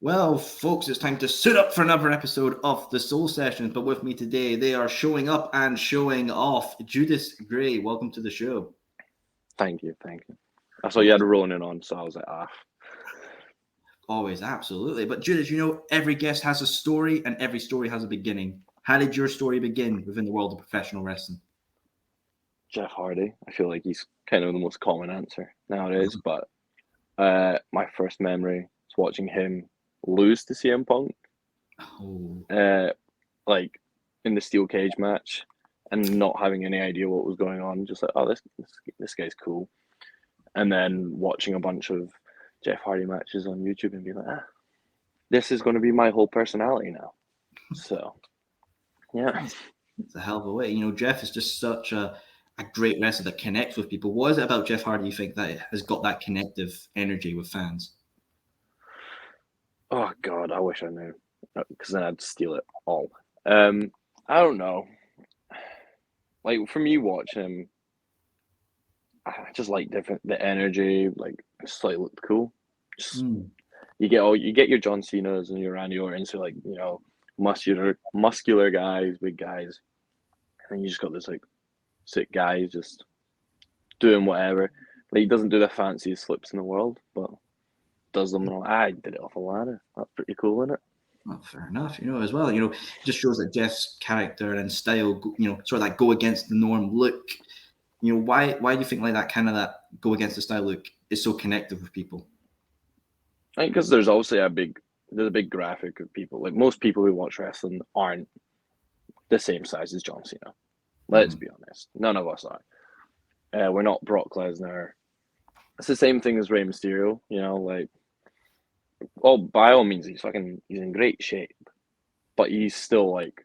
Well, folks, it's time to suit up for another episode of the Soul Sessions. But with me today, they are showing up and showing off. Judas Grey, welcome to the show. Thank you. I saw you had a Ronan on, so I was like, Always, absolutely. But Judas, every guest has a story and every story has a beginning. How did your story begin within the world of professional wrestling? Jeff Hardy. I feel like he's kind of the most common answer nowadays. But my first memory is watching him lose to CM Punk, Oh, like in the steel cage match, and not having any idea what was going on. Just like, oh, this guy's cool. And then watching a bunch of Jeff Hardy matches on YouTube and being like, this is going to be my whole personality now. So, yeah. it's a hell of a way. Jeff is just such a great wrestler that connects with people. What is it about Jeff Hardy you think that has got that connective energy with fans? Oh God, I wish I knew, because then I'd steal it all. I don't know. Like for me, watching him, I just like the energy. Like just like looked cool. Just you get your John Cena's and your Randy Orton's, who muscular guys, big guys, and you just got this like sick guy just doing whatever. Like he doesn't do the fanciest slips in the world, but does them. And I did it off a ladder. That's pretty cool, isn't it? Well, fair enough, as well. Just shows that Jeff's character and style, sort of that go against the norm look. Why do you think like that go against the style look is so connected with people? I think because there's obviously there's a big graphic of people. Like most people who watch wrestling aren't the same size as John Cena. Let's be honest. None of us are. We're not Brock Lesnar. It's the same thing as Rey Mysterio, like, well, by all means, he's in great shape, but he's still like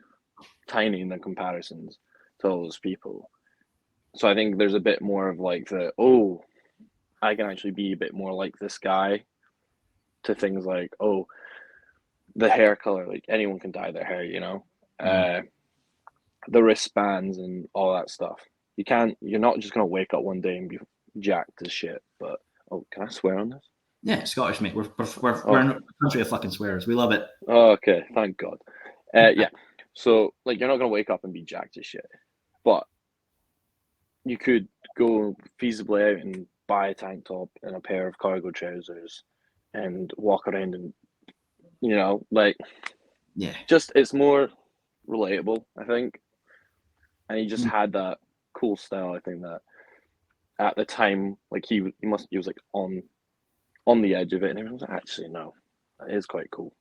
tiny in the comparisons to all those people. So I think there's a bit more of like I can actually be a bit more like this guy, to things like, the hair color, like anyone can dye their hair, the wristbands and all that stuff. You're not just gonna wake up one day and be jacked as shit. But can I swear on this? Yeah, Scottish, mate. We're a country of fucking swearers. We love it. Oh, okay, thank God. Yeah. So like, you're not gonna wake up and be jacked as shit, but you could go feasibly out and buy a tank top and a pair of cargo trousers and walk around and just it's more relatable, I think. And he just had that cool style. I think that at the time, like he was like on the edge of it, and everyone was like, actually, no, that is quite cool.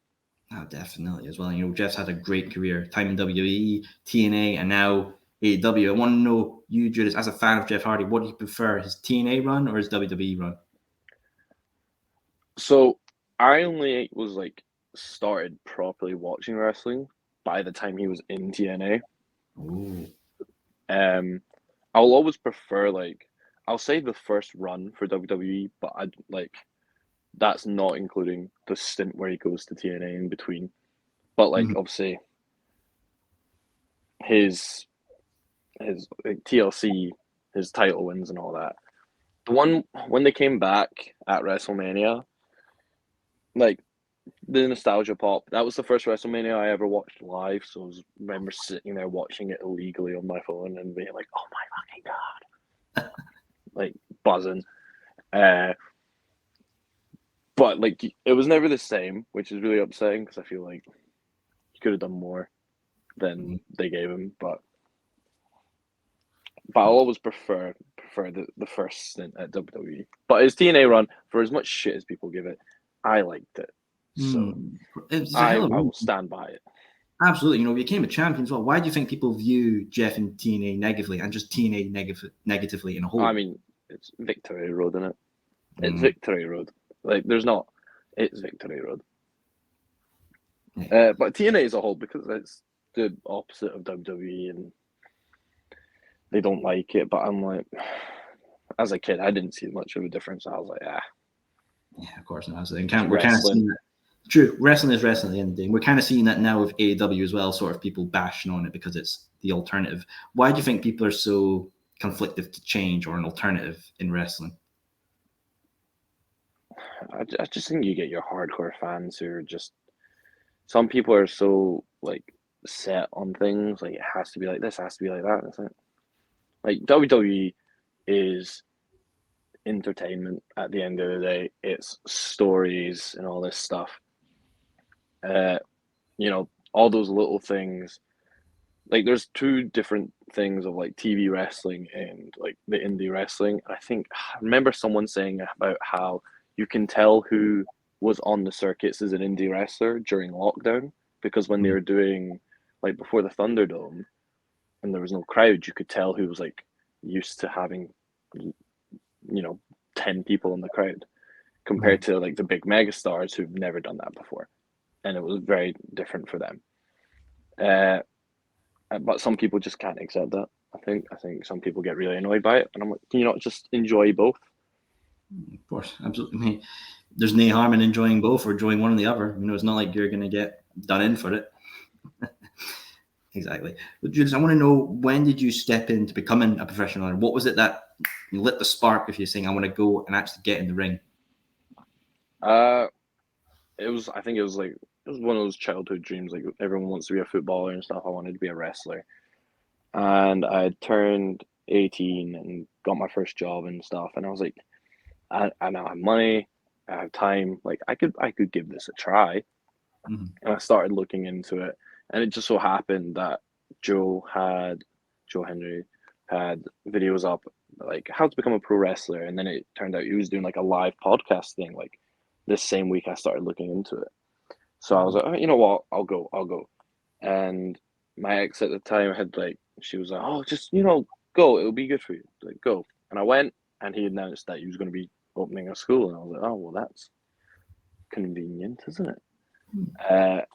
Oh, definitely as well. Jeff's had a great career, time in WWE, TNA, and now AEW. I want to know, you, Judas, as a fan of Jeff Hardy, what do you prefer, his TNA run or his WWE run? So I only was like started properly watching wrestling by the time he was in TNA. Ooh. I'll always prefer, like, I'll say the first run for WWE, but that's not including the stint where he goes to TNA in between. But like, obviously, his like, TLC, his title wins and all that. The one when they came back at WrestleMania, like the nostalgia pop. That was the first WrestleMania I ever watched live. So I remember sitting there watching it illegally on my phone and being like, "Oh my fucking god!" like buzzing. But like, it was never the same, which is really upsetting because I feel like he could have done more than they gave him. But I'll always prefer the first stint at WWE. But his TNA run, for as much shit as people give it, I liked it. So I will stand by it. Absolutely. You became a champion as well. Why do you think people view Jeff in TNA negatively and just TNA negatively in a whole? I mean, it's Victory Road, isn't it? It's Victory Road. Like, it's Victory Road. Yeah. But TNA as a whole, because it's the opposite of WWE and they don't like it. But I'm like, as a kid, I didn't see much of a difference. I was like, Yeah, of course not. So we're kind of seeing that. True, wrestling is wrestling at the end of the day. We're kind of seeing that now with AEW as well, sort of people bashing on it because it's the alternative. Why do you think people are so conflicted to change or an alternative in wrestling? I just think you get your hardcore fans who are just, some people are so like set on things, like it has to be like this, it has to be like that. It's like WWE is entertainment at the end of the day. It's stories and all this stuff. All those little things. Like there's two different things of like TV wrestling and like the indie wrestling. I remember someone saying about how you can tell who was on the circuits as an indie wrestler during lockdown, because when they were doing like before the Thunderdome and there was no crowd, you could tell who was like used to having 10 people in the crowd compared to like the big megastars who've never done that before, and it was very different for them. But some people just can't accept that. I think some people get really annoyed by it, and I'm like, can you not just enjoy both? Of course, absolutely. There's no harm in enjoying both or enjoying one or the other. It's not like you're going to get done in for it. Exactly. But Judas, I want to know, when did you step into becoming a professional? And what was it that lit the spark if you're saying, I want to go and actually get in the ring? I think it was one of those childhood dreams. Like everyone wants to be a footballer and stuff. I wanted to be a wrestler. And I turned 18 and got my first job and stuff. And I was like, I now have money, I have time. Like I could give this a try. Mm-hmm. And I started looking into it. And it just so happened that Joe Hendry had videos up like how to become a pro wrestler. And then it turned out he was doing like a live podcast thing like this same week I started looking into it. So I was like, oh, you know what, I'll go. And my ex at the time she was like, oh, just, go, it'll be good for you. Like, go. And I went, and he announced that he was going to be opening a school. And I was like, oh, well, that's convenient, isn't it?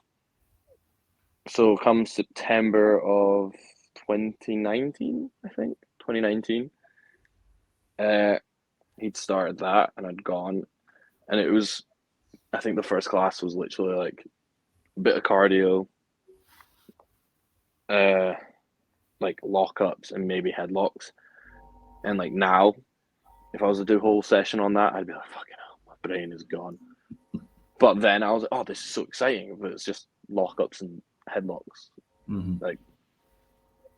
So come September of 2019, I think, 2019, he'd started that and I'd gone. And it was, I think the first class was literally like a bit of cardio, like lockups and maybe headlocks. And like now, if I was to do a whole session on that, I'd be like, fucking hell, my brain is gone. But then I was like, oh, this is so exciting, but it's just lockups and headlocks. Mm-hmm.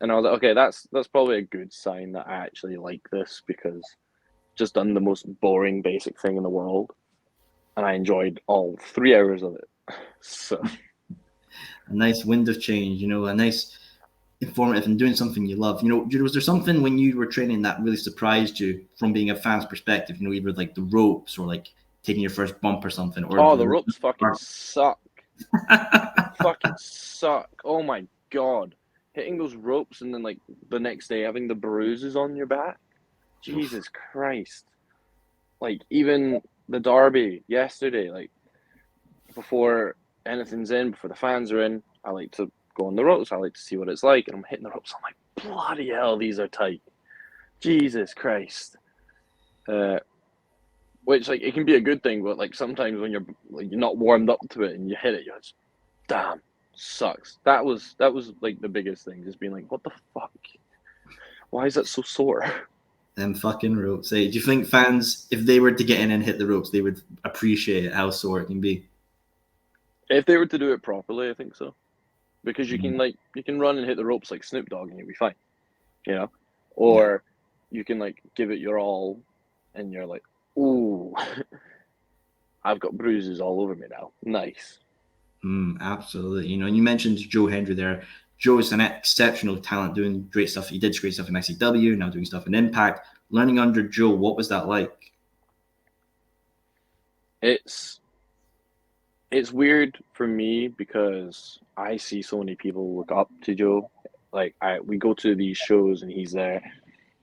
And I was like, okay, that's probably a good sign that I actually like this, because just done the most boring basic thing in the world, and I enjoyed all 3 hours of it. So a nice wind of change, a nice informative and doing something you love. Was there something when you were training that really surprised you from being a fan's perspective? Either like the ropes or like taking your first bump or something. Or the ropes fucking suck. Fucking suck. Oh my god. Hitting those ropes and then like the next day having the bruises on your back. Jesus Christ. Like even the derby yesterday, like before anything's in, before the fans are in, I like to go on the ropes. I like to see what it's like, and I'm hitting the ropes. I'm like, bloody hell, these are tight. Jesus Christ. Which like it can be a good thing, but like sometimes when you're not warmed up to it and you hit it, you're just, damn, sucks. That was like the biggest thing, just being like, what the fuck? Why is that so sore? Them fucking ropes. Do you think fans, if they were to get in and hit the ropes, they would appreciate how sore it can be? If they were to do it properly, I think so. Because you can run and hit the ropes like Snoop Dogg and you'll be fine, or you can like give it your all and you're like, ooh, I've got bruises all over me now. Nice. Absolutely. You mentioned Joe Hendry there. Joe is an exceptional talent, doing great stuff. He did great stuff in ICW, now doing stuff in Impact. Learning under Joe, what was that like? It's weird for me because I see so many people look up to Joe. Like we go to these shows and he's there,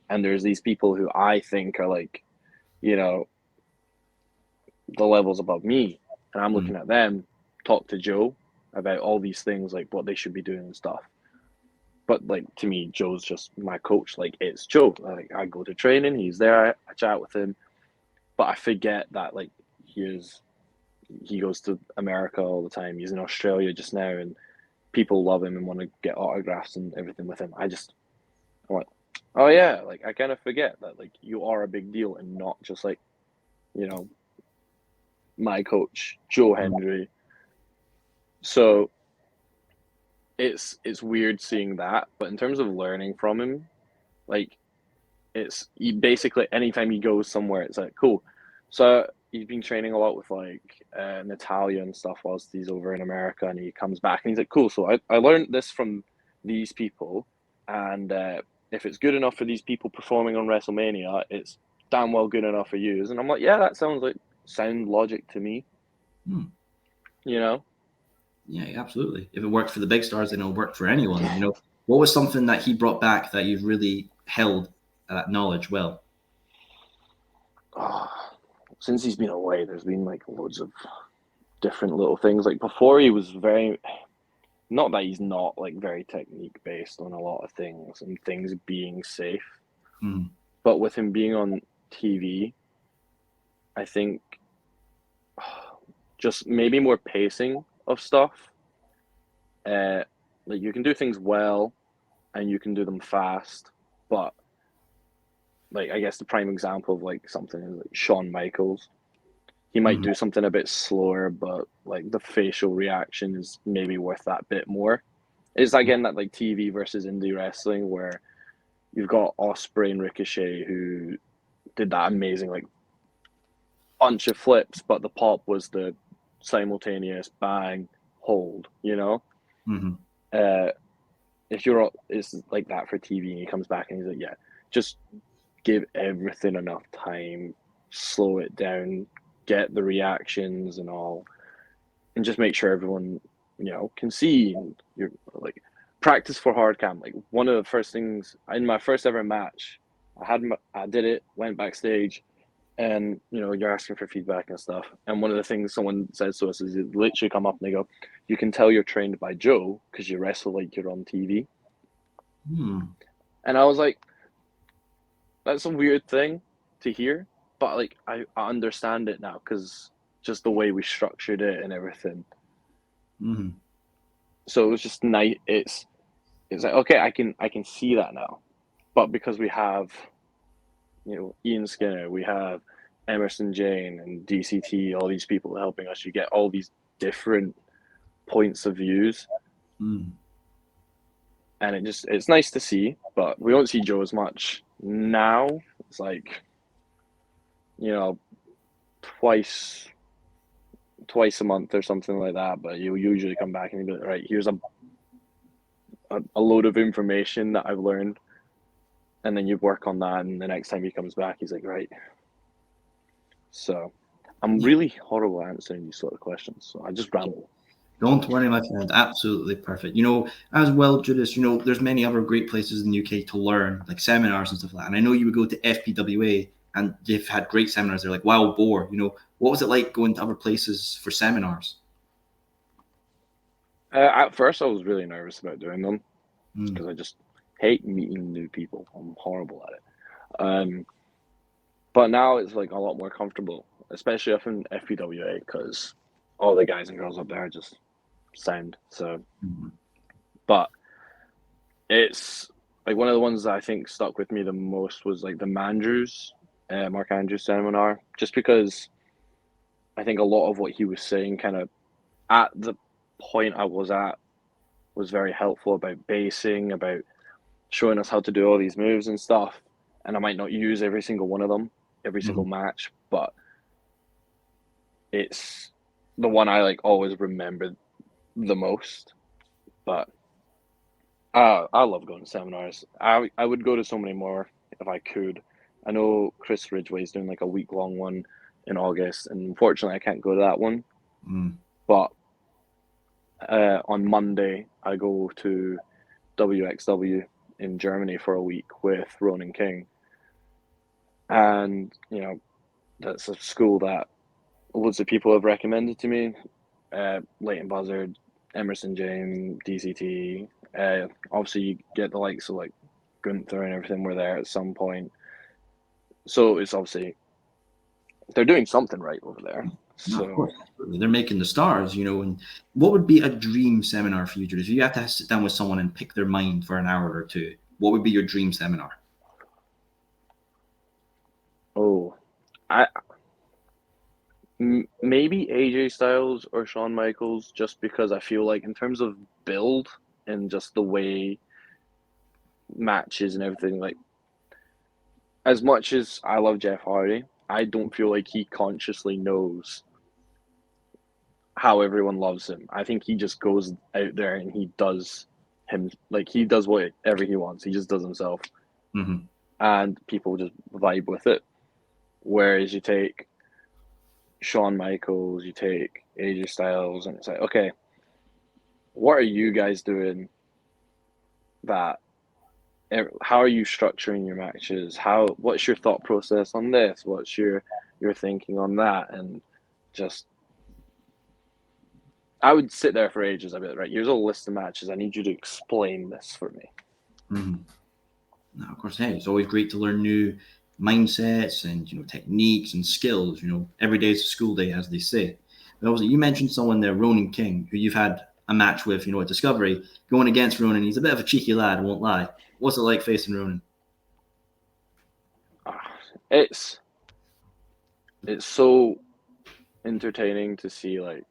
and there's these people who I think are like, the levels above me, and I'm looking at them talk to Joe about all these things, like what they should be doing and stuff. But like to me, Joe's just my coach. Like it's Joe. Like I go to training, he's there, I chat with him, but I forget that like he goes to America all the time. He's in Australia just now, and people love him and want to get autographs and everything with him. I'm like, oh yeah, like I kind of forget that like you are a big deal and not just like, my coach, Joe Hendry. So it's weird seeing that, but in terms of learning from him, like it's he basically anytime he goes somewhere, it's like cool. So he's been training a lot with like Natalia and stuff whilst he's over in America, and he comes back and he's like, cool. So I learned this from these people, and if it's good enough for these people performing on WrestleMania, it's damn well good enough for you. And I'm like, yeah, that sounds like sound logic to me. You know? Yeah, absolutely. If it worked for the big stars, then it'll work for anyone. You know, what was something that he brought back that you've really held that knowledge well? Since he's been away, there's been like loads of different little things. Like before, he was very, not that he's not like very technique based on a lot of things and things being safe, but with him being on TV, I think just maybe more pacing of stuff. Like you can do things well and you can do them fast, but like I guess the prime example of like something is like Shawn Michaels. He might do something a bit slower, but like the facial reaction is maybe worth that bit more. It's again that like TV versus indie wrestling where you've got Ospreay and Ricochet who did that amazing like bunch of flips, but the pop was the simultaneous bang hold, you know? If you're it's like that for TV and he comes back and he's like, yeah, just give everything enough time, slow it down, get the reactions and all, and just make sure everyone, you know, can see. And you're like practice for hard cam. Like one of the first things in my first ever match, I did it, went backstage, and you know you're asking for feedback and stuff. And one of the things someone says to us is, they literally come up and they go, "You can tell you're trained by Joe because you wrestle like you're on TV." And I was like, that's a weird thing to hear, but like I understand it now because just the way we structured it and everything. So it was just nice. It's like okay, I can see that now, but because we have, you know, Ian Skinner, we have Emerson Jane and DCT, all these people helping us. You get all these different points of views, and it's nice to see. But we don't see Joe as much now. It's like, you know, twice a month or something like that. But you'll usually come back and you'll be like, right, here's a load of information that I've learned, and then you work on that, and the next time he comes back, he's like, right. So I'm really horrible at answering these sort of questions, so I just ramble. Don't worry, my friend. Absolutely perfect. You know, as well, Judas, you know, there's many other great places in the UK to learn, like seminars and stuff like that. And I know you would go to FPWA and they've had great seminars. They're like Wild Boar. You know, what was it like going to other places for seminars? At first, I was really nervous about doing them because I just hate meeting new people. I'm horrible at it. But now it's like a lot more comfortable, especially up in FPWA because all the guys and girls up there are just sound. So, but it's like one of the ones that I think stuck with me the most was like the Mark Andrews seminar, just because I think a lot of what he was saying kind of at the point I was at was very helpful about basing, about showing us how to do all these moves and stuff. And I might not use every single one of them, every single match, but it's the one I like always remembered the most. But I love going to seminars. I would go to so many more if I could. I know Chris Ridgway's doing like a week-long one in August, and unfortunately I can't go to that one. But on Monday I go to WXW in Germany for a week with Ronan King, and you know that's a school that loads of people have recommended to me. Leighton Buzzard, Emerson James, DCT. Obviously, you get the likes of like Gunther and everything were there at some point. So it's obviously they're doing something right over there. So of course, they're making the stars, you know. And what would be a dream seminar for you, Judas? If you had to sit down with someone and pick their mind for an hour or two, what would be your dream seminar? Oh, Maybe AJ Styles or Shawn Michaels, just because I feel like in terms of build and just the way matches and everything, like as much as I love Jeff Hardy, I don't feel like he consciously knows how everyone loves him. I think he just goes out there and he does he does whatever he wants. He just does himself, and people just vibe with it. Whereas you take Shawn Michaels, you take AJ Styles, and it's like, okay, what are you guys doing? How are you structuring your matches? What's your thought process on this? What's your thinking on that? And just, I would sit there for ages. I'd be like, right, here's a list of matches. I need you to explain this for me. Now, of course, hey, it's always great to learn new mindsets and techniques and skills. Every day is a school day, as they say. But obviously, you mentioned someone there, Ronan King, who you've had a match with, at Discovery, going against Ronan. He's a bit of a cheeky lad, I won't lie. What's it like facing Ronan? It's so entertaining to see like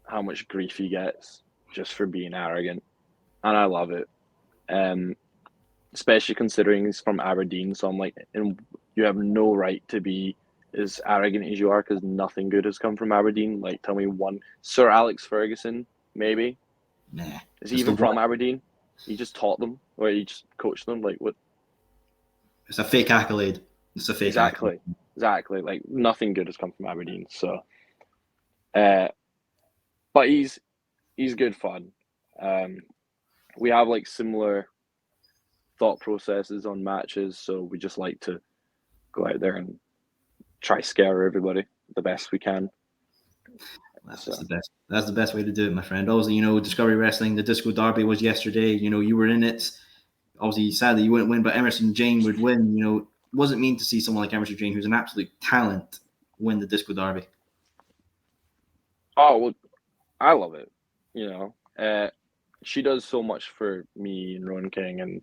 how much grief he gets just for being arrogant, and I love it. Especially considering he's from Aberdeen, so I'm like, and you have no right to be as arrogant as you are because nothing good has come from Aberdeen. Like, tell me one. Sir Alex Ferguson, maybe. Nah. Is he even from Aberdeen? He just taught them, or he just coached them. Like, what? It's a fake accolade. It's a fake accolade. Exactly. Like, nothing good has come from Aberdeen. So, but he's good fun. We have like similar thought processes on matches, so we just like to go out there and try scare everybody the best we can. That's the best. That's the best way to do it, my friend. Obviously, Discovery Wrestling, the Disco Derby was yesterday. You were in it. Obviously, sadly, you wouldn't win, but Emerson Jane would win. It wasn't mean to see someone like Emerson Jane, who's an absolute talent, win the Disco Derby. Oh, well, I love it. She does so much for me and Ronan King, and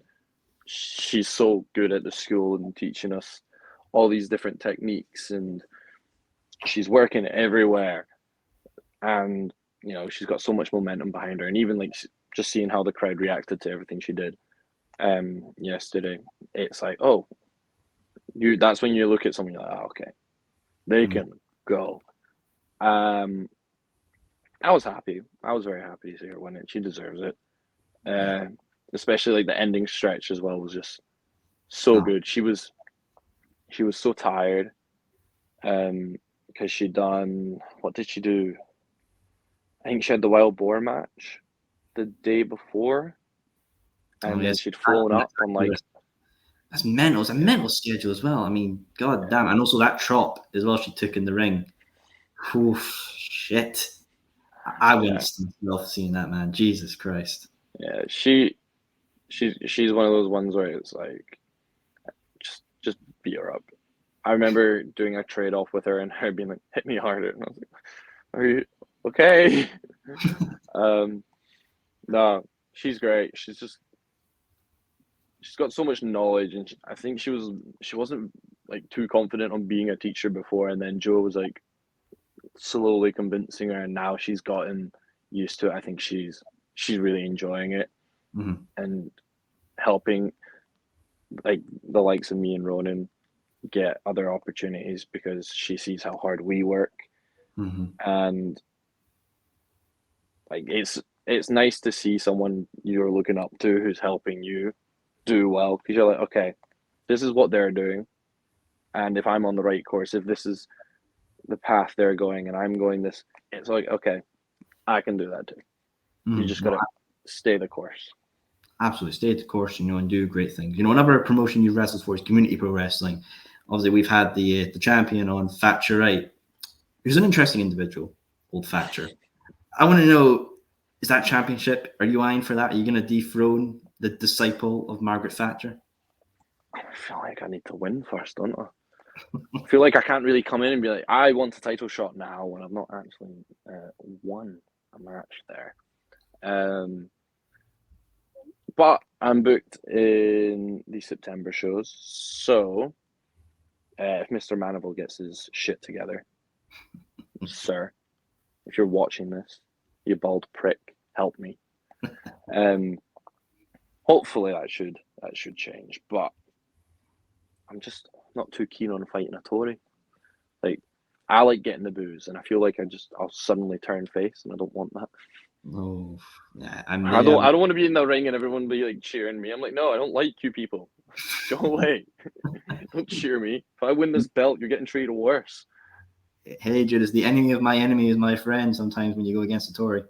she's so good at the school and teaching us all these different techniques, and she's working everywhere. And she's got so much momentum behind her, and even like just seeing how the crowd reacted to everything she did yesterday, it's like, oh, that's when you look at something like, oh, okay, they can go. I was happy. I was very happy to see her win it. She deserves it. Especially like the ending stretch as well was just so good. She was so tired because she'd done, what did she do? I think she had the wild boar match the day before, and then she'd flown up on like. That's mental. It's a mental schedule as well. I mean, god damn. And also that chop as well she took in the ring. Oof, shit. I wouldn't love seeing that, man. Jesus Christ. Yeah, she's one of those ones where it's like, just beat her up. I remember doing a trade off with her and her being like, hit me harder, and I was like, are you okay? No, she's great. She's got so much knowledge, and I think she wasn't like too confident on being a teacher before, and then Joe was like slowly convincing her, and now she's gotten used to it. I think she's really enjoying it and helping like the likes of me and Ronan get other opportunities because she sees how hard we work, and like it's nice to see someone you're looking up to who's helping you do well, because you're like, okay, this is what they're doing, and if I'm on the right course, if this is the path they're going and I'm going this, it's like, okay, I can do that too. You just gotta stay the course. Absolutely, stay the course, and do great things. Another promotion you've wrestled for is Community Pro Wrestling. Obviously, we've had the champion on, Thatcher Wright, who's an interesting individual, old Thatcher. I want to know, is that championship, are you eyeing for that? Are you going to dethrone the disciple of Margaret Thatcher? I feel like I need to win first, don't I? I feel like I can't really come in and be like, I want a title shot now when I've not actually won a match there. But I'm booked in the September shows, so if Mr. Manival gets his shit together, sir, if you're watching this, you bald prick, help me. Hopefully that should change, but I'm just not too keen on fighting a Tory. Like, I like getting the boos, and I feel like I'll suddenly turn face, and I don't want that. Oh, yeah, I don't want to be in the ring and everyone be like cheering me. I'm like, no, I don't like you people. Go away. Don't cheer me. If I win this belt, you're getting treated worse. Hey, Judas, the enemy of my enemy is my friend. Sometimes when you go against a Tory.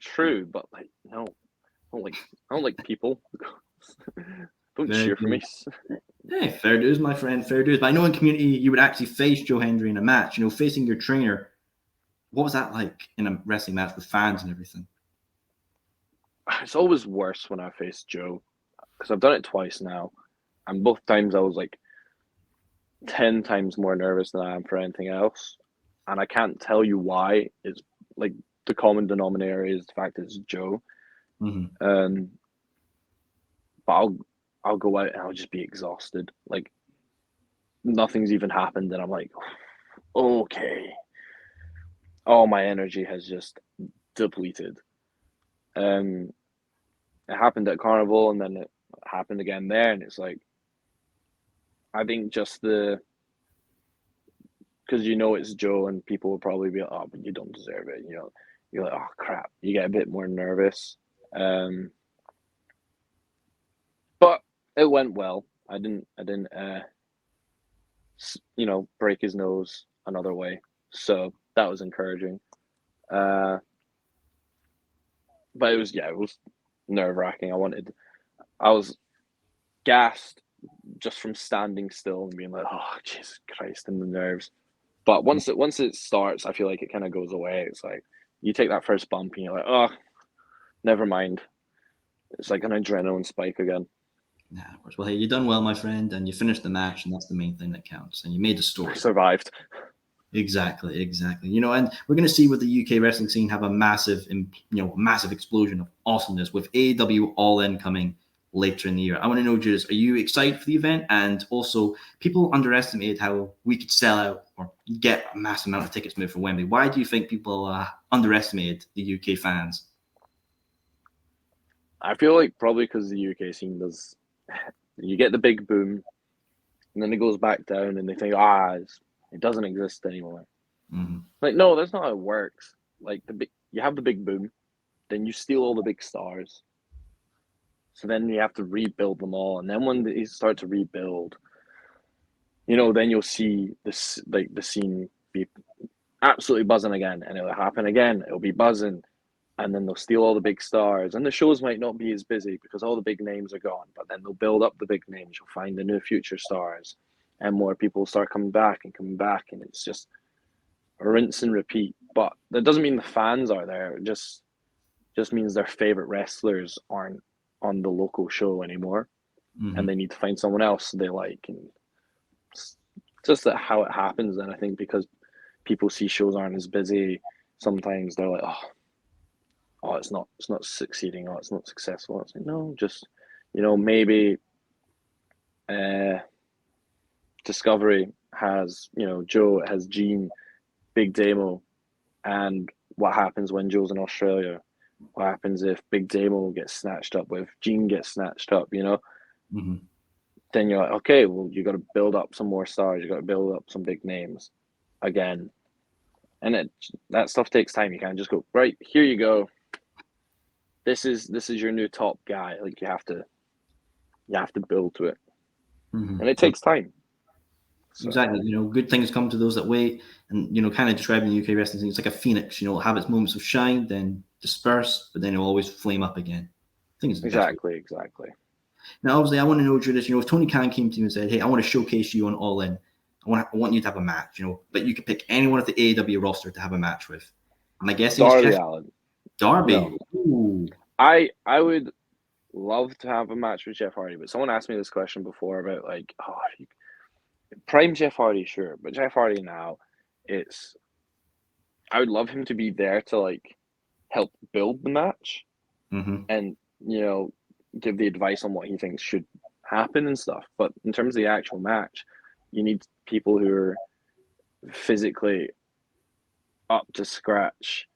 True, but like, no, I don't like people. Don't cheer for me. Hey, fair dues, my friend, fair dues. But I know in community you would actually face Joe Hendry in a match. You know, facing your trainer. What was that like in a wrestling match with fans and everything? It's always worse when I face Joe, because I've done it twice now, and both times I was like 10 times more nervous than I am for anything else, and I can't tell you why. It's like the common denominator is the fact it's Joe. Mm-hmm. But I'll go out and I'll just be exhausted. Like, nothing's even happened, and I'm like, okay, all my energy has just depleted. It happened at Carnival, and then it happened again there, and it's like, I think just because it's Joe, and people will probably be like, oh, but you don't deserve it. You know, you're like, oh crap, you get a bit more nervous. But it went well. I didn't break his nose another way, so that was encouraging. But it was nerve-wracking. I was gassed just from standing still and being like, oh Jesus Christ, and the nerves. But once it starts, I feel like it kind of goes away. It's like you take that first bump and you're like, oh, never mind. It's like an adrenaline spike again. Yeah, of course. Well, hey, you done well, my friend, and you finished the match, and that's the main thing that counts. And you made the story. I survived. Exactly. You know, and we're going to see with the UK wrestling scene have a massive explosion of awesomeness with AEW All In coming later in the year. I want to know, Judas, are you excited for the event? And also, people underestimated how we could sell out or get a massive amount of tickets made for Wembley. Why do you think people underestimated the UK fans? I feel like probably because the UK scene does. You get the big boom, and then it goes back down, and they think, it doesn't exist anymore. Mm-hmm. Like, no, that's not how it works. Like, you have the big boom, then you steal all the big stars. So then you have to rebuild them all, and then when they start to rebuild, then you'll see this, like, the scene be absolutely buzzing again, and it'll happen again. It'll be buzzing, and then they'll steal all the big stars, and the shows might not be as busy because all the big names are gone. But then they'll build up the big names. You'll find the new future stars, and more people start coming back, and it's just a rinse and repeat. But that doesn't mean the fans are there. It just means their favorite wrestlers aren't on the local show anymore, Mm-hmm. and they need to find someone else they like. And it's just that how it happens. And I think because people see shows aren't as busy, sometimes they're like, oh, it's not succeeding, oh, it's not successful. It's like, no, just maybe Discovery has Joe, it has Gene, Big Damo, and what happens when Joe's in Australia? What happens if Big Damo gets snatched up? If Gene gets snatched up, Mm-hmm. then you're like, okay, well, you got to build up some more stars. You got to build up some big names again, and that stuff takes time. You can't just go, right, here you go. This is your new top guy. Like, you have to build to it, Mm-hmm. and it takes time. So. Exactly. Good things come to those that wait, and kind of describing the UK wrestling scene, it's like a phoenix. It'll have its moments of shine, then disperse, but then it'll always flame up again. I think it's exactly. Now, obviously, I want to know, Judas. If Tony Khan came to you and said, "Hey, I want to showcase you on All In. I want you to have a match," but you could pick anyone at the AEW roster to have a match with. My guess is Darby Allin. Darby. No. Ooh. I would love to have a match with Jeff Hardy, but someone asked me this question before about like, prime Jeff Hardy, sure, but Jeff Hardy now, I would love him to be there to like help build the match, mm-hmm. and give the advice on what he thinks should happen and stuff. But in terms of the actual match, you need people who are physically up to scratch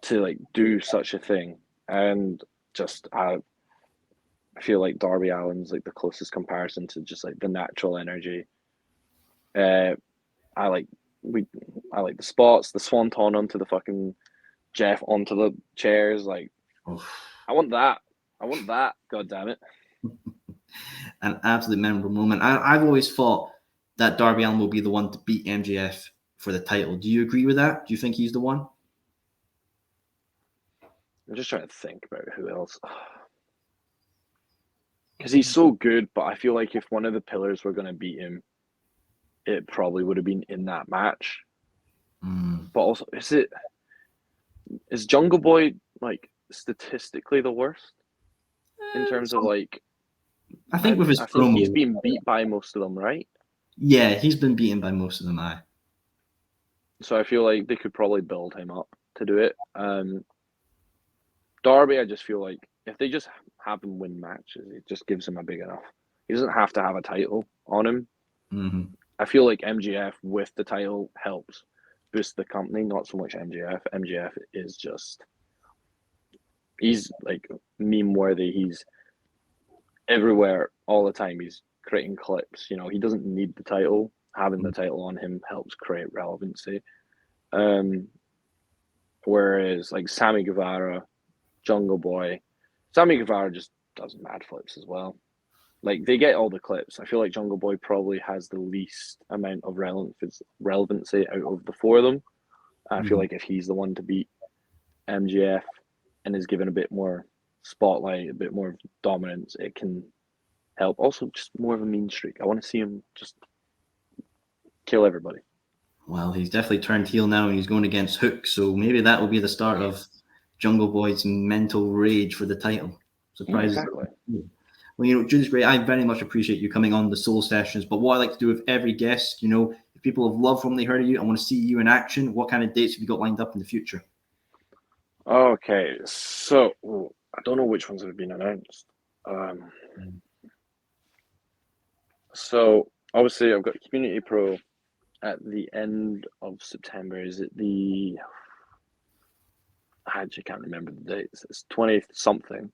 to like do such a thing. And just I feel like Darby Allin's like the closest comparison to just like the natural energy. I like the spots, the swanton onto the fucking Jeff onto the chairs. Like, I want that. God damn it. An absolute memorable moment. I've always thought that Darby Allin will be the one to beat MJF for the title. Do you agree with that? Do you think he's the one? I'm just trying to think about who else. Because he's so good, but I feel like if one of the pillars were going to beat him, it probably would have been in that match. But also, is Jungle Boy like statistically the worst in terms of like? I think with his I promo, think he's been beat by most of them, right? Yeah, he's been beaten by most of them. So I feel like they could probably build him up to do it. Darby, I just feel like if they just have him win matches, it just gives him a big enough. He doesn't have to have a title on him. Mm-hmm. I feel like MJF with the title helps boost the company, not so much MJF. MJF is just, he's like meme worthy. He's everywhere all the time. He's creating clips. You know, he doesn't need the title. Having the title on him helps create relevancy. Whereas like Sammy Guevara, Jungle Boy, Sammy Guevara just does mad flips as well. Like they get all the clips. I feel like Jungle Boy probably has the least amount of relevancy out of the four of them. I feel like if he's the one to beat MJF and is given a bit more spotlight, a bit more dominance, it can help. Also, just more of a mean streak. I want to see him just kill everybody. Well, he's definitely turned heel now and he's going against Hook, so maybe that will be the start of Jungle Boy's mental rage for the title. Surprise. Exactly. Well, you know, Judas Grey, I very much appreciate you coming on the Soul Sessions, but what I like to do with every guest, you know, if people have loved when they heard of you, I want to see you in action. What kind of dates have you got lined up in the future? Okay, so I don't know which ones have been announced. So obviously I've got Community Pro at the end of September. Is it the? I actually can't remember the dates. It's 20th something.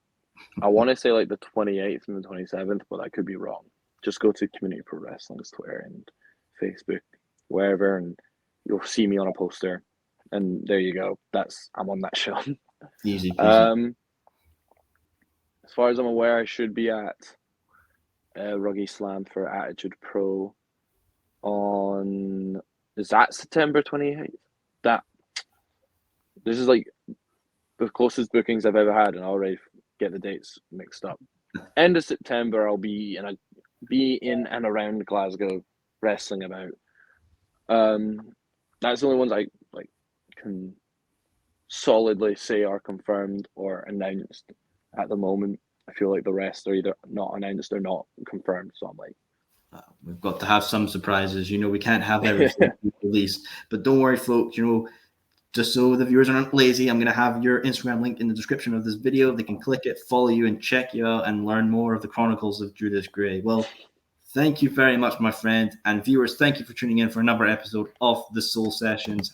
I want to say like the 28th and the 27th, but I could be wrong. Just go to Community Pro Wrestling's Twitter and Facebook, wherever, and you'll see me on a poster. And there you go. I'm on that show. Easy. As far as I'm aware, I should be at Ruggy Slam for Attitude Pro on, is that September 28th? This is like the closest bookings I've ever had, and I already get the dates mixed up. End of September, I'll be in and around Glasgow wrestling about. That's the only ones I like can solidly say are confirmed or announced at the moment. I feel like the rest are either not announced or not confirmed. So I'm like, we've got to have some surprises. You know, we can't have everything released. But don't worry, folks. You know, just so the viewers aren't lazy, I'm going to have your Instagram link in the description of this video. They can click it, follow you, and check you out and learn more of the Chronicles of Judas Grey. Well, thank you very much, my friend. And viewers, thank you for tuning in for another episode of the Soul Sessions.